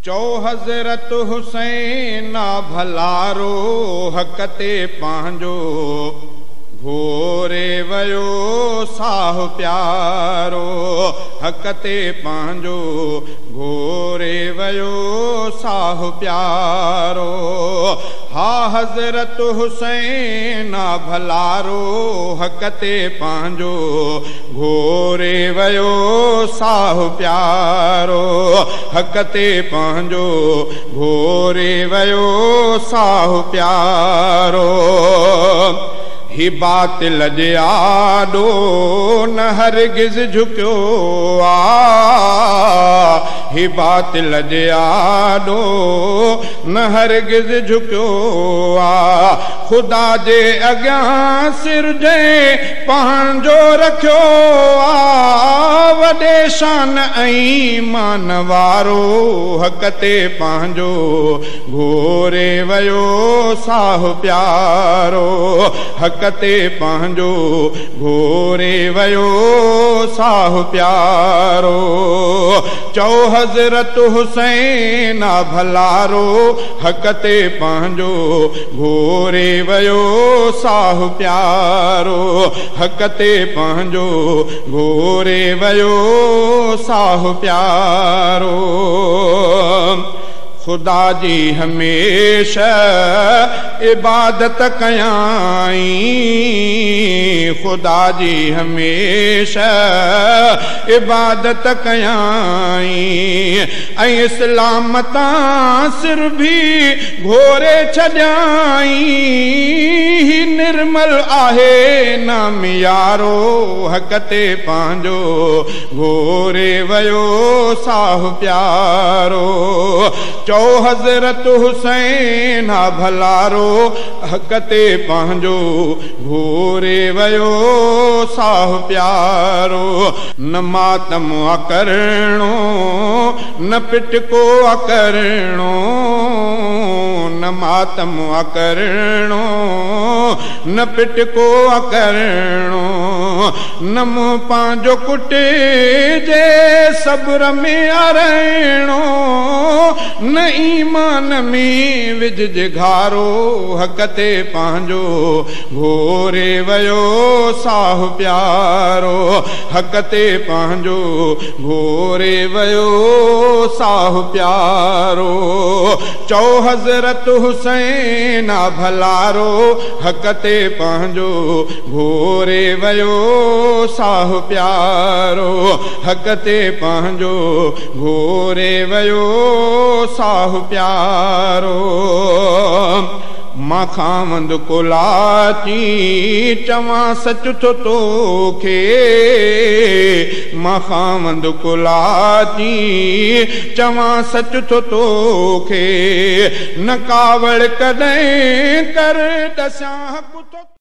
चो हज़रत हुसैन भलारो हक़ ते पंहिंजो घोरे वयो साहु प्यारो हक़ ते पंहिंजो घोरे वयो साहु प्यारो हा हज़रत हुसैन भलारो हक़ ते पंहिंजो घोरे वयो साहु प्यारो हक़ ते पंहिंजो घोरे वयो साहु प्यारो ही बातिल जे आॾो न हरगिज़ झुकियो ही बातिल जे आॾो न हरगिज़ झुकियो ख़ुदा जे अॻियां सिर जे पंहिंजो रखियो वॾे शान ऐं मान वारो हक़ ते पंहिंजो घोरे वयो साहु प्यारो हक़ ते पंहिंजो घोरे वयो साहु प्यारो चओ हज़रत हुसैन भलारो हक़ ते पंहिंजो घोरे वयो साहु प्यारो हक़ ते पंहिंजो घोरे वयो साहु प्यारो ख़ुदा जी हमेशा इबादत कयाई ख़ुदा जी हमेशा इबादत कयाई ऐं इस्लाम तां सिर भी घोरे छॾियाई निर्मल आहे नाम यारो हक़ ते पंहिंजो घोरे वयो साहु प्यारो चो हज़रत हुसैन भलारो हक़ ते पंहिंजो घोरे वयो साहु प्यारो न मातम करणो न पिटको करणो न मातम करणो न पिटको करणो न मुंहुं पंहिंजो कुटे जे सब्र में रहणो न ईमान में विझ घारो हक़ ते पंहिंजो घोरे वयो साहु प्यारो हक़ ते पंहिंजो घोरे वयो साहु प्यारो चओ हज़रत हुसैन भलारो हक़ ते पंहिंजो घोरे वयो साहु प्यारो हक़ ते पंहिंजो घोरे वयो साहु प्यारो मां खावंद कुलाची चवां सच थो तोखे मां खावंद कुलाची चवां सच थो तोखे न कावड़ कॾहिं कर दसां हक़